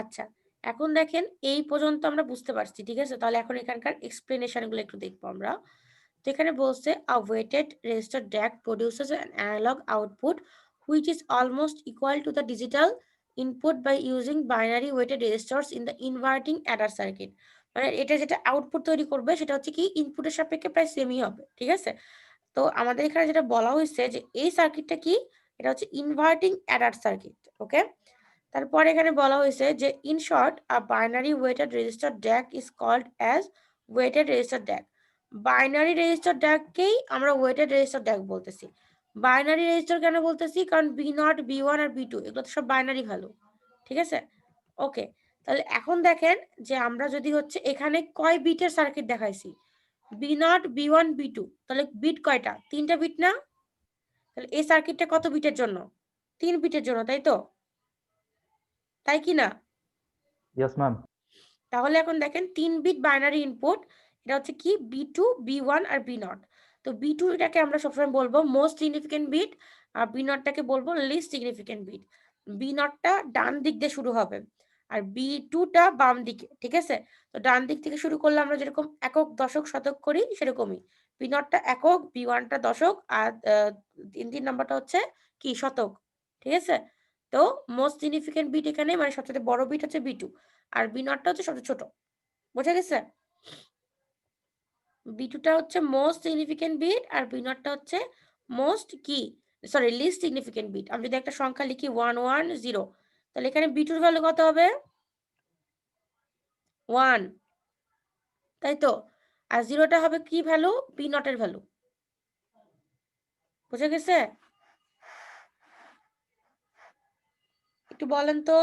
আচ্ছা, এখন দেখেন এই পর্যন্ত আমরা বুঝতে পারছি, ঠিক আছে? তাহলে এখন এখানকার এক্সপ্লেনেশন গুলো একটু দেখবো আমরা। তো এখানে বলছে a weighted register DAC produces an analog output which is almost equal to the digital input by using binary weighted registers in the inverting adder circuit. মানে এটা যেটা আউটপুট তৈরি করবে সেটা হচ্ছে কি ইনপুটের সাপেক্ষে প্রায় সেমই হবে, ঠিক আছে? তো আমাদের এখানে যেটা বলা হয়েছে যে এই সার্কিটটা কি, এটা হচ্ছে ইনভার্টিং অ্যাডার সার্কিট। ওকে, তারপরে এখানে বলা হয়েছে যে in short a binary weighted resistor DAC is called as weighted resistor DAC. Binary resistor ড্যাককেই আমরা ওয়েটেড রেজিস্টার ড্যাক বলতেছি। বাইনারি রেজিস্টার কেন বলতেছি, কারণ B0 B1 আর B2 এগুলো তো সব বাইনারি ভ্যালু, ঠিক আছে? ওকে, তাহলে এখন দেখেন যে আমরা যদি হচ্ছে এখানে কয় বিটের সার্কিট দেখাইছি, B0 B1 B2, তাহলে বিট কয়টা, 3টা বিট না? তাহলে এই সার্কিটটা কত বিটের জন্য, 3 বিটের জন্য, তাই তো? তাই কি না? Yes ma'am. তাহলে এখন দেখেন 3 বিট বাইনারি ইনপুট, এটা হচ্ছে কি B2 B1 আর B0। তো B2 এটাকে আমরা সবসময় বলবো মোস্ট সিগনিফিকেন্ট বিট, আর B0টাকে বলবো লিস্ট সিগনিফিকেন্ট বিট। B0টা ডান দিক দিয়ে শুরু হবে আর B2টা বাম দিকে, ঠিক আছে? তো ডান দিক থেকে শুরু করলে আমরা যেরকম একক দশক শতক করি সেরকমই B0টা একক, B1টা দশক, আর 3 নাম্বারটা হচ্ছে কি শতক, ঠিক আছে? তো মোস্ট সিগনিফিকেন্ট বিট এখানে মানে সবচেয়ে বড় বিট হচ্ছে B2 আর B0টা হচ্ছে সবচেয়ে ছোট, বোঝা গেছে? B2টা হচ্ছে মোস্ট সিগনিফিকেন্ট বিট আর B0টা হচ্ছে মোস্ট কি সরি লিস্ট সিগনিফিকেন্ট বিট। আমি যদি একটা সংখ্যা লিখি 110, তাহলে এখানে B2 এর ভ্যালু কত হবে, 1, তাই তো? আর 0টা হবে কি ভ্যালু, B0 এর ভ্যালু, বোঝা গেছে? একটু বলেন তো।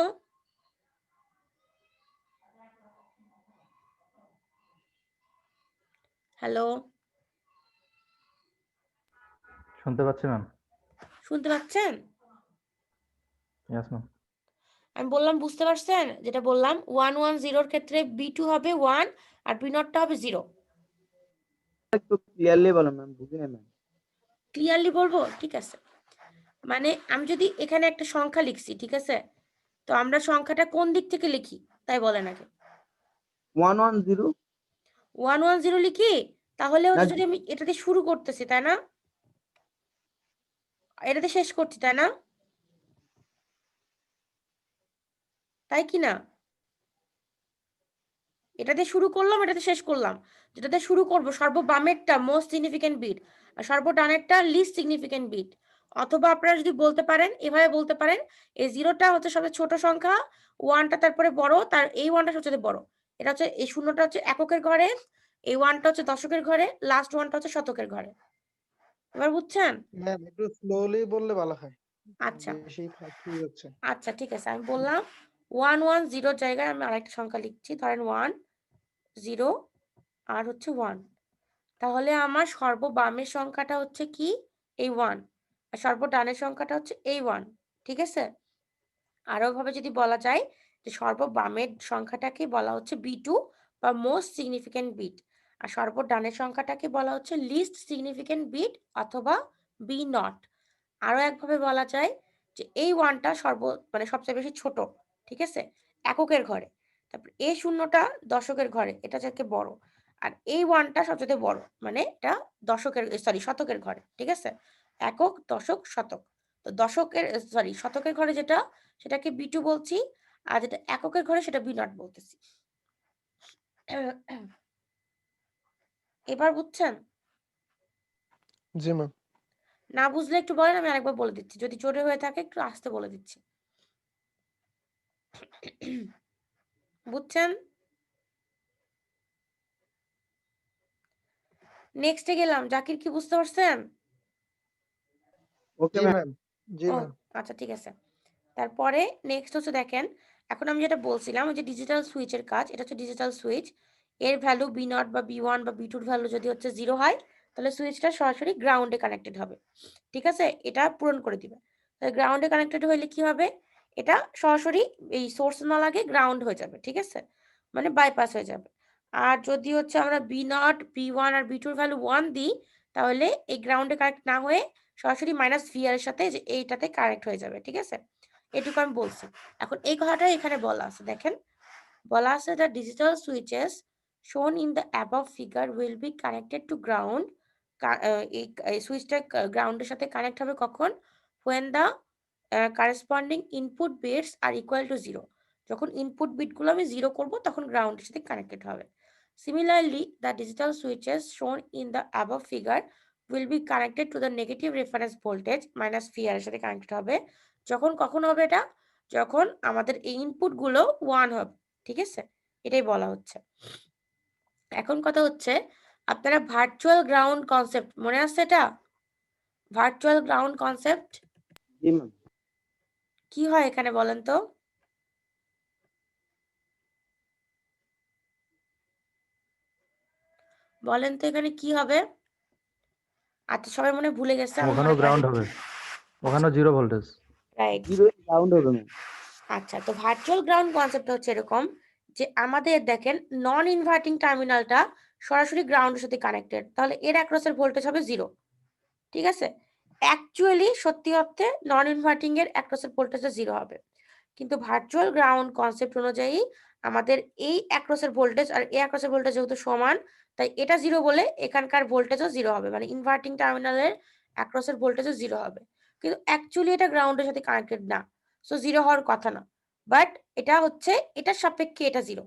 হ্যালো, শুনতে পাচ্ছি ম্যাম। শুনতে পাচ্ছেন? Yes ma'am. আমি বললাম বুঝতে পারছেন? যেটা বললাম 110 ক্ষেত্রে B2 হবে 1 আর B0টা হবে 0। একটু ক্লিয়ারলি বলেন ম্যাম, বুঝি না ম্যাম। ক্লিয়ারলি বলবো, ঠিক আছে? মানে আমি যদি এখানে একটা সংখ্যা লিখছি, ঠিক আছে? তো আমরা সংখ্যাটা কোন দিক থেকে লিখি তাই বলেন আগে। 110 110 লিখি, তাহলে হচ্ছে যদি আমি এটাতে শুরু করতেছি, তাই না? এটাতে শেষ করছি, তাই না? তাই কি না? এটাতে শুরু করলাম, এটাতে শেষ করলাম। যেটাতে শুরু করব সর্ববামেরটা মোস্ট সিগনিফিকেন্ট বিট আর সর্বডানেরটা লিস্ট সিগনিফিকেন্ট বিট। অথবা আপনারা যদি বলতে পারেন, এভাবে বলতে পারেন, এই 0টা হচ্ছে সবচেয়ে ছোট সংখ্যা, 1টা তারপরে বড়, তার এই 1টা সবচেয়ে বড়। এটা হচ্ছে এই 0টা হচ্ছে এককের ঘরে, এই 1টা হচ্ছে দশকের ঘরে, লাস্ট 1টা হচ্ছে শতকের ঘরে। এবার বুঝছেন? ম্যাম একটু স্লোলি বললে ভালো হয়, আচ্ছা বেশি ফাস্ট হয়ে যাচ্ছে। আচ্ছা, ঠিক আছে, আমি বললাম 110 জায়গায় আমি আরেকটা সংখ্যা লিখছি, ধরেন 1 0 আর হচ্ছে 1। তাহলে আমার সর্ববামের সংখ্যাটা হচ্ছে কি এই 1 আর সর্বডানের সংখ্যাটা হচ্ছে এই 1, ঠিক আছে? আরো ভাবে যদি বলা যায় যে সর্ববামের সংখ্যাটাকে বলা হচ্ছে B2 বা মোস্ট সিগনিফিকেন্ট বিট আর সর্বডানের সংখ্যাটাকে বলা হচ্ছে লিস্ট সিগনিফিকেন্ট বিট অথবা B0। আরো একভাবে বলা যায় যে এই 1টা মানে সবচেয়ে বেশি ছোট, ঠিক আছে, এককের ঘরে। তারপর এই 0টা দশকের ঘরে, এটা যাকে বড়। আর এই 1টা সবচেয়ে বড়, মানে এটা শতকের ঘরে, ঠিক আছে? একক, দশক, শতক। তো দশকের শতকের ঘরে যেটা, সেটাকে B2 বলছি, আর যেটা এককের ঘরে সেটা B0 বলতেছি। এবার বুঝছেন? জি ম্যাম। না বুঝলে একটু বলেন, আমি আরেকবার বলে দিচ্ছি, যদি জোরে হয়ে থাকে একটু আস্তে বলে দিচ্ছি। বুঝছেন? নেক্সটে গেলাম, জাকির কি বুঝতে পারছেন? ওকে জি ম্যাম। ম্যাম। জি ও ম্যাম। আচ্ছা, ঠিক আছে। তারপরে নেক্সট হচ্ছে দেখেন, এখন আমি যেটা বলছিলাম ওই যে ডিজিটাল সুইচের কাজ, এটা হচ্ছে ডিজিটাল সুইচ। এর ভ্যালু B0 বা B1 বা B2 এর ভ্যালু যদি হচ্ছে 0 হয়, তাহলে সুইচটা সরাসরি গ্রাউন্ডে কানেক্টেড হবে, ঠিক আছে? এটা পূরণ করে দিবে। তাহলে গ্রাউন্ডে কানেক্টেড হলে কি হবে, এটা সরাসরি এই সোর্স না লাগে গ্রাউন্ড হয়ে যাবে, ঠিক আছে? মানে বাইপাস হয়ে যাবে। আর যদি হচ্ছে আমরা B0 B1 আর B2 এর ভ্যালু 1 দিই, তাহলে এই গ্রাউন্ডে কানেক্ট না হয়ে সরাসরি -VR এর সাথে যে এইটাতে কানেক্ট হয়ে যাবে, ঠিক আছে? এটুকু আমি বলছি। এখন এই কথাটাই এখানে বলা আছে, দেখেন বলা আছে দ্য ডিজিটাল সুইচেস শোন in the above figure will be connected to ground. এই সুইচটা গ্রাউন্ডের সাথে কানেক্ট হবে কখন? when the corresponding input bits are equal to 0, যখন ইনপুট বিটগুলো আমি 0 করব তখন গ্রাউন্ডের সাথে কানেক্টেড হবে। Similarly, the digital switches shown in the above figure will be connected to the negative reference voltage -V এর সাথে কানেক্টেড হবে। যখন কখন হবে এটা? যখন আমাদের এই ইনপুট গুলো 1 হবে, ঠিক আছে? এটাই বলা হচ্ছে। এখন কথা হচ্ছে আপনারা ভার্চুয়াল গ্রাউন্ড কনসেপ্ট মনে আছে? এটা ভার্চুয়াল গ্রাউন্ড কনসেপ্ট জি ম্যাম। কি হয় এখানে বলেন তো? বলেন তো এখানে কি হবে? আচ্ছা সবাই মনে হয় ভুলে গেছে, আমি ওখানেও মনে গ্রাউন্ড করাই হবে, দিচ্ছি। ওখানেও zero voltage. Right. Zero ground হবে ম্যাম। আচ্ছা, তো ভার্চুয়াল গ্রাউন্ড কনসেপ্ট হচ্ছে এরকম যে আমাদের দেখেন নন ইনভার্টিং টার্মিনালটা সরাসরি গ্রাউন্ডের সাথে কানেক্টেড, তাহলে এর অ্যাক্রসের ভোল্টেজ হবে 0, ঠিক আছে? অ্যাকচুয়ালি সত্যি অর্থে নন ইনভার্টিং এর অ্যাক্রসের ভোল্টেজটা 0 হবে, কিন্তু ভার্চুয়াল গ্রাউন্ড কনসেপ্ট অনুযায়ী আমাদের এই অ্যাক্রসের ভোল্টেজ আর এই অ্যাক্রসের ভোল্টেজ যেহেতু সমান, তাই এটা 0 বলে এখানকার ভোল্টেজও 0 হবে, মানে ইনভার্টিং টার্মিনালের অ্যাক্রসের ভোল্টেজও 0 হবে, কিন্তু অ্যাকচুয়ালি এটা গ্রাউন্ডের সাথে কানেক্টেড না, সো 0 হওয়ার কথা না, বাট এটা হচ্ছে এটার সাপেক্ষে এটা 0।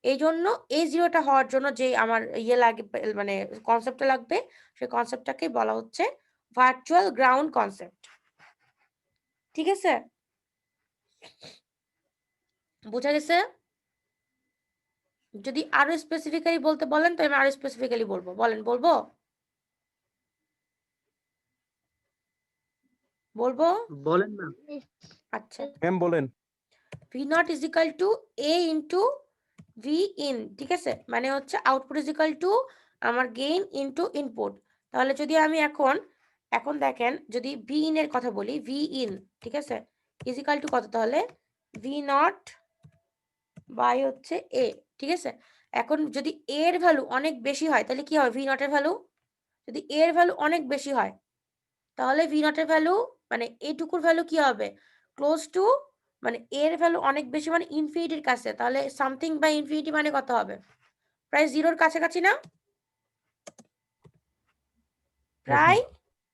এই জন্য এই 0টা হওয়ার জন্য যে আমার ইয়ে লাগবে, মানে কনসেপ্টটা লাগবে, সেই কনসেপ্টটাকে বলা হচ্ছে ভার্চুয়াল গ্রাউন্ড কনসেপ্ট, ঠিক আছে? বোঝা গেছে? যদি আরো স্পেসিফিক্যালি বলতে বলেন তো আমি আরো স্পেসিফিক্যালি বলবো, বলেন বলবো বলবো বলেন ম্যাম। আচ্ছা, ম্যাম বলেন। V naught is equal to A into V in, ঠিক আছে? মানে হচ্ছে আউটপুট ইজ ইকাল টু আমার গেইন ইন্টু ইনপুট। তাহলে যদি আমি এখন দেখেন যদি ভি ইন এর কথা বলি, ভি ইন, ঠিক আছে, ইজ ইকাল টু কত? তাহলে ভি নট বাই হচ্ছে এ, ঠিক আছে? এখন যদি এ এর ভ্যালু অনেক বেশি হয় তাহলে কি হবে? ভি নট এর ভ্যালু যদি এ এর ভ্যালু অনেক বেশি হয় তাহলে ভি নট এর ভ্যালু মানে এটুকুর ভ্যালু কি হবে? ক্লোজ টু, মানে এর ভ্যালু অনেক বেশি মানে ইনফিনিটির কাছে, তাহলে সামথিং বাই ইনফিনিটি মানে কত হবে? প্রায় জিরোর কাছাকাছি না? প্রায়,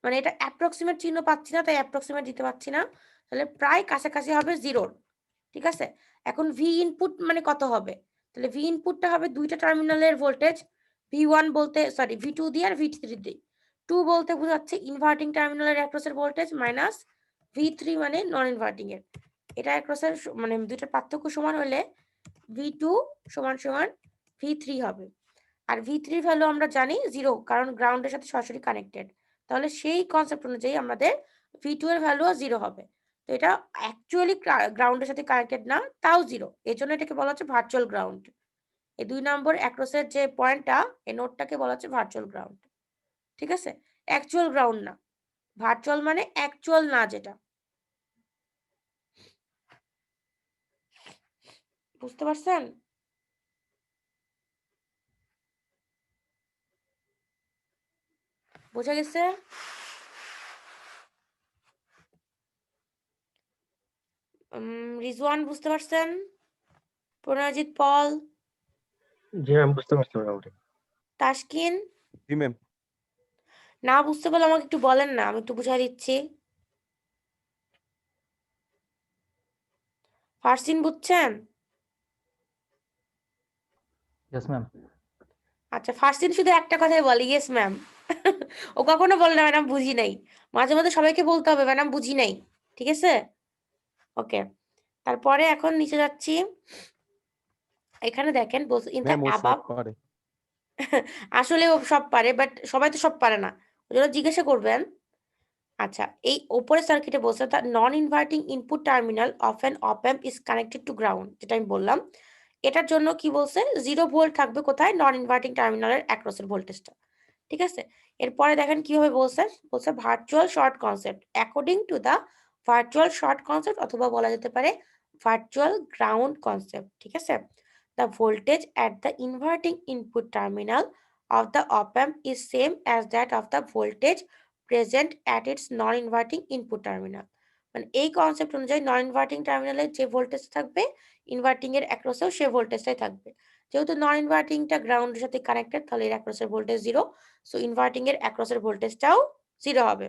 মানে এটা অ্যাপ্রক্সিমেট চিহ্ন পাচ্ছি না তাই অ্যাপ্রক্সিমেট দিতে পারছি না, তাহলে প্রায় কাছাকাছি হবে জিরোর, ঠিক আছে? এখন ভি ইনপুট মানে কত হবে? তাহলে ভি ইনপুটটা হবে দুইটা টার্মিনালের ভোল্টেজ, ভি1 বলতে সরি ভি2 দিয়ে আর ভি3 দিয়ে। 2 বলতে বোঝাচ্ছে ইনভার্টিং টার্মিনালের অ্যাক্রসের ভোল্টেজ মাইনাস ভি3 মানে নন ইনভার্টিং এর। এটা অ্যাক্রসের মানে দুইটার পার্থক্য সমান হলে ভি2 সমান সমান ভি3 হবে, আর ভি3 ভ্যালু আমরা জানি 0 কারণ গ্রাউন্ডের সাথে সরাসরি কানেক্টেড, তাহলে সেই কনসেপ্ট অনুযায়ী আমাদের ভি2 এর ভ্যালুও 0 হবে। তো এটা অ্যাকচুয়ালি গ্রাউন্ডের সাথে কানেক্টেড না, তাও 0, এর জন্য এটাকে বলা হচ্ছে ভার্চুয়াল গ্রাউন্ড। এই 2 নম্বর অ্যাক্রসের যে পয়েন্টটা, এই নোটটাকে বলা হচ্ছে ভার্চুয়াল গ্রাউন্ড, ঠিক আছে? অ্যাকচুয়াল গ্রাউন্ড না, ভার্চুয়াল মানে অ্যাকচুয়াল না যেটা, বুঝতে পারছেন? বোঝা গেছে? রিজওয়ান বুঝতে পারছেন? প্রণয়জিৎ পল, জি ম্যাম, বুঝতে পারছি মোটামুটি। তাসকিন? জি ম্যাম। না বুঝতে পারলে আমাকে একটু বলেন না, আমি একটু বুঝাই দিচ্ছি। ফারসিন বুঝছেন? Yes ma'am. আচ্ছা, ফারসিন শুধু একটা কথাই বলে, ইয়েস ম্যাম। ও কখনো বলে না ম্যাডাম বুঝি নাই, মাঝে মাঝে সবাইকে বলতে হবে ম্যাডাম বুঝি নাই, ঠিক আছে? ওকে, তারপরে এখন নিচে যাচ্ছি। এখানে দেখেন বলছে ইন দ্য ম্যাম ও অ্যাবাভ, সব পারে। আসলে ও সব পারে বাট সবাই তো সব পারে না, ওই জন্য জিজ্ঞাসা করবেন। আচ্ছা, এই উপরে সার্কিটে বলছে the non inverting input terminal of an op amp is connected to ground, যেটা আমি বললাম। এটার জন্য কি বলছে? 0 ভোল্ট থাকবে কোথায়? নন ইনভার্টিং টার্মিনালের অ্যাক্রসের ভোল্টেজটা, ঠিক আছে? এরপরে দেখেন কিভাবে বলছে, বলছে virtual short concept according to the virtual short concept, অথবা বলা যেতে পারে ভার্চুয়াল গ্রাউন্ড কনসেপ্ট, ঠিক আছে? The voltage at the inverting input terminal of the op amp is same as that of the voltage present at its non inverting input terminal. মানে এই concept অনুযায়ী নন inverting টার্মিনালে যে ভোল্টেজ থাকবে inverting এর অ্যাক্রসেও সে ভোল্টেজটাই থাকবে। যেহেতু নন ইনভার্টিংটা গ্রাউন্ডের সাথে কানেক্টেড, তাহলে এর অ্যাক্রসের ভোল্টেজ 0, সো ইনভার্টিং এর অ্যাক্রসের ভোল্টেজটাও 0 হবে।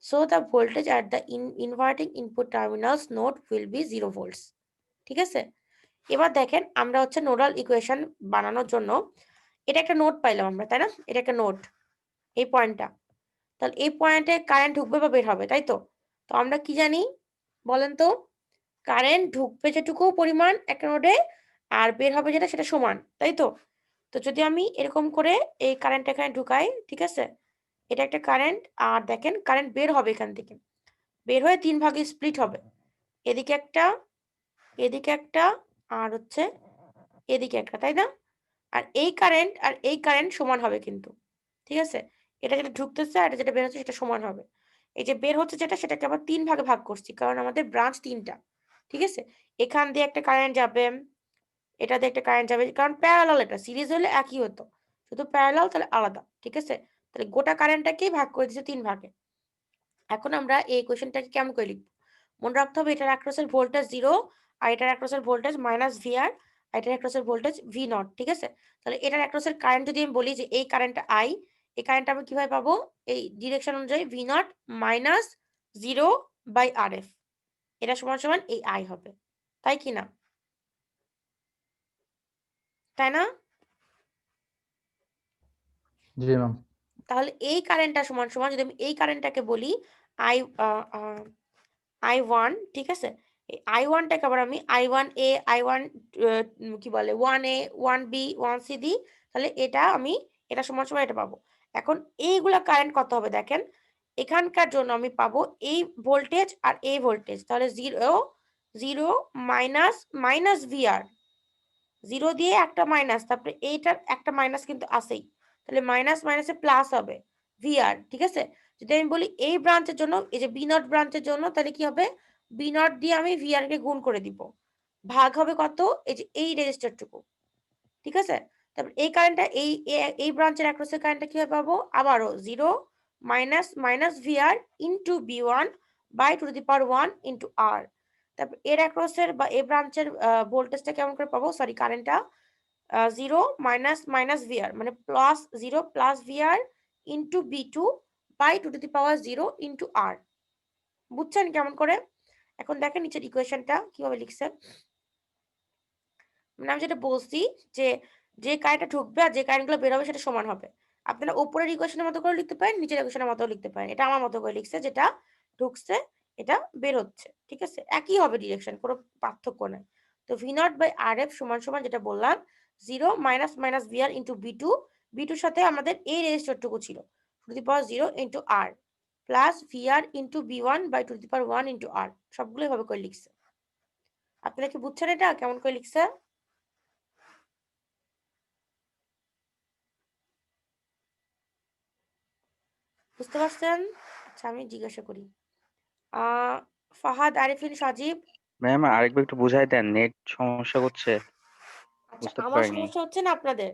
So the voltage at the inverting input terminals node will be 0 volts. ঠিক আছে, এবার দেখেন আমরা হচ্ছে নোডাল ইকুয়েশন বানানোর জন্য এটা একটা নোড পাইলাম আমরা, তাই না? এটা একটা নোড, এই পয়েন্টটা, তাহলে এই পয়েন্টে কারেন্ট ঢুকবে বা বের হবে, তাই তো? তো আমরা কি জানি বলেন তো? কারেন্ট ঢুকবে যেটুকু পরিমাণ একটা নোডে আর বের হবে যেটা সেটা সমান, তাই তো? তো যদি আমি এরকম করে এই কারেন্ট এখানে ঢুকাই, ঠিক আছে, এটা একটা কারেন্ট, আর দেখেন কারেন্ট বের হবে এখান থেকে, বের হয়ে 3 ভাগে স্প্লিট হবে, এদিকে একটা, এদিকে একটা, আর হচ্ছে এদিকে একটা, তাই না? আর এই কারেন্ট আর এই কারেন্ট সমান হবে কিন্তু, ঠিক আছে? এটা যেটা ঢুকতেছে আর এটা যেটা বের হচ্ছে সেটা সমান হবে। এই যে বের হচ্ছে যেটা সেটাকে আবার 3 ভাগে ভাগ করছি, কারণ আমাদের ব্রাঞ্চ 3টা, ঠিক আছে? এখান দিয়ে একটা কারেন্ট যাবে, এটা দিয়ে একটা কারেন্ট যাবে, কারণ প্যারালাল, এটা সিরিজ হলে একই হতো, শুধু প্যারালাল তাহলে আলাদা, ঠিক আছে? তাহলে গোটা কারেন্টটাকেই ভাগ করে দিয়েছে 3 ভাগে। এখন আমরা এই ইকুয়েশনটাকে কেমন করে লিখব? মনে রাখতে হবে এটার অ্যাক্রসের ভোল্টেজ 0 আর এটার অ্যাক্রসের ভোল্টেজ -VR আর এটার অ্যাক্রসের ভোল্টেজ V0, ঠিক আছে? তাহলে এটার অ্যাক্রসের কারেন্ট যদি আমি বলি যে এই কারেন্টটা I, এই কারেন্টটা আমি কিভাবে পাবো? এই ডিরেকশন অনুযায়ী V0 -0/RF, এটা সমান সমান এই I হবে, তাই কি না? তাই না? जी मैम। তাহলে এই কারেন্টটা সমান সমান যদি আমি এই কারেন্টটাকে বলি I1, ঠিক আছে? এই I1টাকে আবার আমি I1A, I1 কি বলে 1A, 1B, 1C দিই, তাহলে এটা আমি এটা সমান সমান এটা পাবো। এখন এইগুলা কারেন্ট কত হবে দেখেন, এখানকার জন্য আমি পাবো এই ভোল্টেজ আর এই ভোল্টেজ, তাহলে 0 0 মাইনাস VR, 0 দিয়ে একটা মাইনাস, তারপরে এইটার একটা মাইনাস কিন্তু আছেই, তাহলে মাইনাস মাইনাসে প্লাস হবে VR, ঠিক আছে? যদি আমি বলি এই ব্রাঞ্চের জন্য, এই যে B0 ব্রাঞ্চের জন্য, তাহলে কি হবে? B0 দিয়ে আমি VR কে গুণ করে দিব, ভাগ হবে কত? এই যে এই রেজিস্টারটুকু, ঠিক আছে? তারপর এই কারেন্টটা এই ব্রাঞ্চের অ্যাক্রসের কারেন্টটা কিভাবে পাবো? আবারও 0 minus VR into B1 by two the power 1 into R। তারপর এর অ্যাক্রসের বা এই ব্রাঞ্চের ভোল্টেজটা কেমন করে পাবো? সরি, কারেন্টটা 0 মাইনাস VR মানে plus 0 plus VR into B2 by two the power 0 into R। বুঝছেন কেমন করে? এখন দেখেন নিচের ইকুয়েশনটা কিভাবে লিখছে। মানে আমি যেটা বলছি যে যে কারেন্টটা ঢুকবে আর যে কারেন্টগুলো বের হবে সেটা সমান হবে। আপনারা উপরের ইকুয়েশনের মতো করে লিখতে পারেন, নিচের ইকুয়েশনের মতো লিখতে পারেন। এটা আমার মতো করে লিখছে, যেটা ঢুকছে এটা বের হচ্ছে, ঠিক আছে? একই হবে ডিরেকশন, কোনো পার্থক্য নাই। তো V0/RF সমান সমান যেটা বললাম 0 minus VR into B2, B2 সাথে আমাদের এই রেজিস্টারটুকু ছিল two the power 0 into R plus VR into B1 by two the power 1 into R, সবগুলো এভাবে করে লিখছে। আপনারা কি বুঝছেন এটা কেমন করে লিখছে? বুঝতে পারছেন? আচ্ছা আমি জিজ্ঞাসা করি, ফাহাদ, আরিফিন, সাজিব। ম্যাম আরেকবার একটু বুঝাই দেন, নেট সমস্যা করছে, আচ্ছা বুঝতে আমার পারিনি। সমস্যা হচ্ছে না আপনাদের?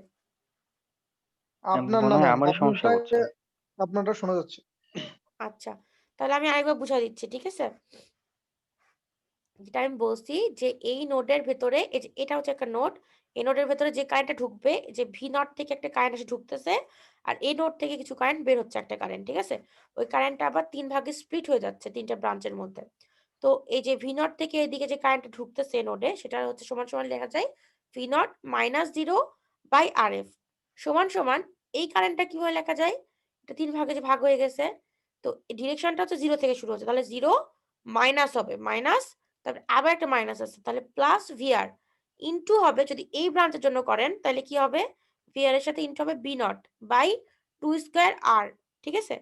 আপনার মনে না হয় ম্যাম, আমারই সমস্যা করছে। আপনারটা শোনা যাচ্ছে। আচ্ছা তাহলে আমি আরেকবার বুঝাই দিচ্ছি, ঠিক আছে? যেটা আমি বলছি যে এই নোডের ভেতরে, এই যে এটা হচ্ছে একটা নোড, এই নোডের ভেতরে যে কারেন্টটা ঢুকবে, যে V0 থেকে একটা কারেন্ট এসে ঢুকতেছে আর এই নোড থেকে কিছু কারেন্ট বের হচ্ছে একটা কারেন্ট, ঠিক আছে? ওই কারেন্টটা আবার 3 ভাগে স্প্লিট হয়ে যাচ্ছে 3টা ব্রাঞ্চের মধ্যে। তো এই যে V0 থেকে এদিকে যে কারেন্টটা ঢুকতেছে নোডে, সেটা হচ্ছে সমান সমান লেখা যায় V0 -0/RF সমান সমান এই কারেন্টটা কিভাবে লেখা যায়? এটা 3 ভাগে যে ভাগ হয়ে গেছে, তো ডিরেকশনটা হচ্ছে 0 থেকে শুরু হচ্ছে, তাহলে 0 মাইনাস হবে, মাইনাস, তারপরে আবার একটা মাইনাস আছে, তাহলে প্লাস VR ইনটু হবে, যদি এই ব্রাঞ্চের জন্য করেন তাহলে কি হবে? VR এর সাথে ইনটু হবে B0 বাই 2 স্কয়ার R, ঠিক আছে?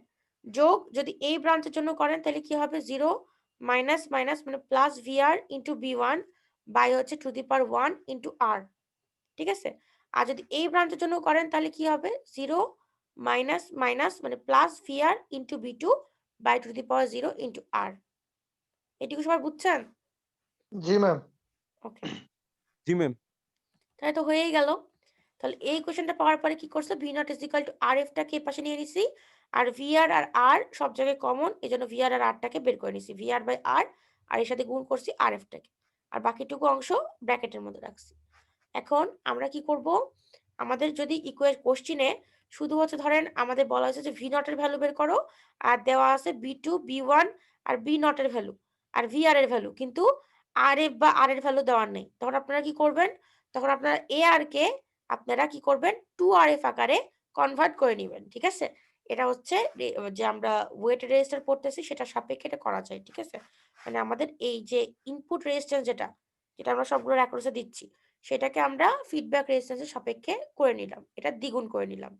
যোগ যদি এই ব্রাঞ্চের জন্য করেন তাহলে কি হবে? 0 মাইনাস মানে plus VR into B1 by হচ্ছে to the power 1 into R, ঠিক আছে? আর যদি এই ব্রাঞ্চের জন্য করেন তাহলে কি হবে? 0 মাইনাস মানে plus VR into B2 by two the power 0 into R। এটুকু সবাই বুঝছেন? জি ম্যাম। ওকে, জি ম্যাম। তাহলে তো হয়েই গেল। তাহলে এই কোশ্চেনটা পাওয়ার পরে কি করছে? V0 = RF টাকে এই পাশে নিয়ে নিছি আর ভিআর আর আর সব জায়গায় কমন, এই জন্য ভিআর আর আরটাকে বের করে নিছি, ভিআর বাই আর, আর এর সাথে গুণ করছি আর এফটাকে, আর বাকিটুকু অংশ ব্র্যাকেটের মধ্যে রাখছি। এখন আমরা কি করব, আমাদের যদি কোশ্চিনে শুধু হচ্ছে ধরেন আমাদের বলা হয়েছে যে ভি নটের ভ্যালু বের করো, আর দেওয়া আছে বি2 বি1 আর বি নটের ভ্যালু আর ভি আর এর ভ্যালু, কিন্তু আর এফ বা আর এর ভ্যালু দেওয়ার নেই। তখন আপনারা কি করবেন, তখন আপনারা এ আর কে আপনারা কি করবেন 2RF আকারে কনভার্ট করে নেবেন, ঠিক আছে? এটা হচ্ছে যে আমরা ওয়েট রেজিস্টার করতেছি সেটা সাপেক্ষে এটা করা যায়, ঠিক আছে? মানে আমাদের এই যে ইনপুট রেজিস্ট্যান্স যেটা যেটা আমরা সবগুলো রেকর্ডসে দিচ্ছি সেটাকে আমরা ফিডব্যাক রেজিস্ট্যান্সের সাপেক্ষে করে নিলাম, এটা দ্বিগুণ করে নিলাম,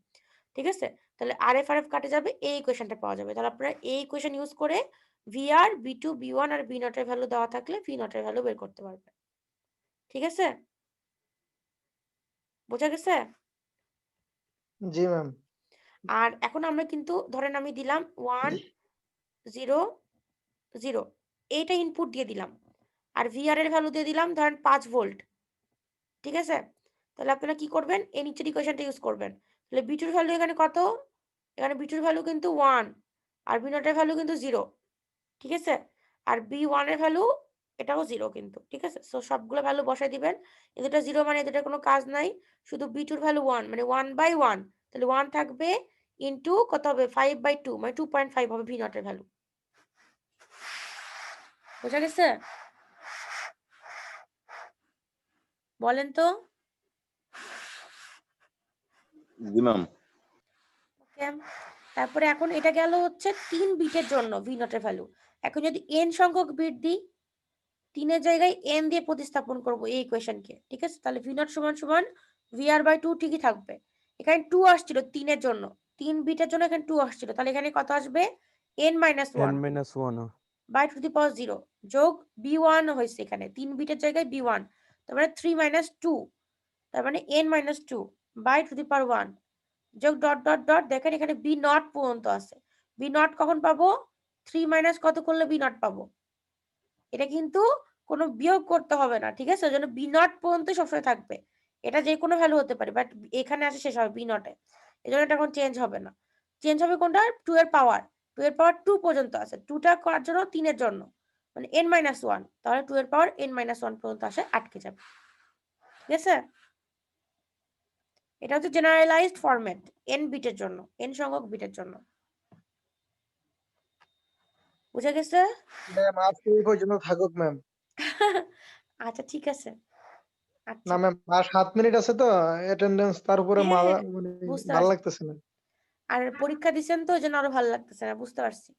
ঠিক আছে? তাহলে আরএফ আরএফ কাটে যাবে, এই ইকুয়েশনটা পাওয়া যাবে। তাহলে আপনারা এই ইকুয়েশন ইউজ করে ভিআর বি2 বি1 আর বি নটের ভ্যালু দেওয়া থাকলে ভি নটের ভ্যালু বের করতে পারবেন, ঠিক আছে? বোঝা গেছে? জি ম্যাম। আর এখন আমরা কিন্তু ধরেন আমি দিলাম 1 0 0, এইটা ইনপুট দিয়ে দিলাম, আর ভিআর এর ভ্যালু দিয়ে দিলাম ধরেন 5 ভোল্ট, ঠিক আছে? তাহলে আপনারা কি করবেন, এই নিচের ইকুয়েশনটা ইউজ করবেন। তাহলে বিটুর ভ্যালু এখানে কত, এখানে বিটুর ভ্যালু কিন্তু 1 আর বি নটের ভ্যালু কিন্তু 0, ঠিক আছে? আর বি1 এর ভ্যালু এটাও 0 কিন্তু, ঠিক আছে? সো সবগুলো ভ্যালু বসাই দিবেন, এই দুটো 0 মানে এটার কোনো কাজ নাই, শুধু বিটুর ভ্যালু 1 মানে 1/1, তাহলে 1 থাকবে ইনটু কত হবে 5/2 মানে 2.5 হবে ভি নটের ভ্যালু। বোঝা গেছে? বলেন তো। জি ম্যাম। ওকে, তারপরে এখন এটা গেল হচ্ছে 3 বিটের জন্য ভি নটের ভ্যালু। এখন যদি n সংখ্যক বিট দিই, 3 এর জায়গায় n দিয়ে প্রতিস্থাপন করব এই ইকুয়েশনকে, ঠিক আছে? তাহলে ভি নট সমান সমান vr/2 ঠিকই থাকবে। এখানে 2 আসছিল 3 এর জন্য, 3 বিটের জন্য এখানে 2 আসছিল, তাহলে এখানে কত আসবে n - 1 by two the power 0 যোগ b1 হয়েছে, এখানে 3 বিটের জায়গায় b1, তার মানে 3 - 2, তার মানে n - 2 by two the power 1 যোগ ডট ডট ডট, দেখেন এখানে বি নট পর্যন্ত আছে। বি নট কখন পাবো, 3 মাইনাস কত করলে বি নট পাবো, এটা কিন্তু কোনো বিয়োগ করতে হবে না, ঠিক আছে? ওই জন্য বি নট পর্যন্ত সবসময় থাকবে, এটা যে কোনো ভ্যালু হতে পারে, বাট এখানে আসে শেষ হবে বি নটে, এই জন্য এটা এখন চেঞ্জ হবে না। চেঞ্জ হবে কোনটা, 2 এর পাওয়ার, 2 এর পাওয়ার 2 পর্যন্ত আছে, 2টা করার জন্য 3 এর জন্য মানে n - 1, তাহলে 2 এর পাওয়ার n - 1 পর্যন্ত আসে, আটকে যাবে, ঠিক আছে? এটা হচ্ছে জেনারেলাইজড ফরম্যাট n বিটের জন্য, n সংখ্যক বিটের জন্য। বুঝা গেছে? ম্যাম আজকে এই পর্যন্ত থাকুক ম্যাম। আচ্ছা ঠিক আছে, না আচ্ছা ম্যাম আর 7 মিনিট আছে তো অ্যাটেন্ডেন্স, তার উপরে হ্যাঁ হ্যাঁ মানে বুঝতে ভালো পারছি, লাগতেছে না। আর পরীক্ষা দিচ্ছেন তো ওই জন্য আরো ভালো লাগতেছে না, বুঝতে পারছি।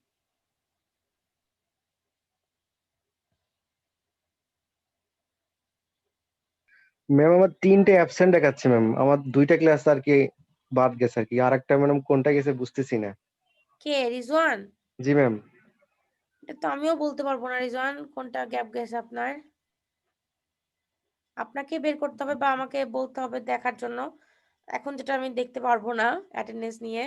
ম্যাম আমার 3টে অ্যাবসেন্ট দেখাচ্ছে ম্যাম, আমার 2টা ক্লাস আর কি বাদ গেছে আর কি, আরেকটা ম্যাডাম কোনটা গেছে বুঝতেছি না। কে রিজওয়ান? জি ম্যাম। এটা তো আমিও বলতে পারবো না রিজওয়ান কোনটা গ্যাপ গেছে আপনার, আপনাকে বের করতে হবে বা আমাকে বলতে হবে দেখার জন্য, এখন যেটা আমি দেখতে পারবো না অ্যাটেন্ডেন্স নিয়ে।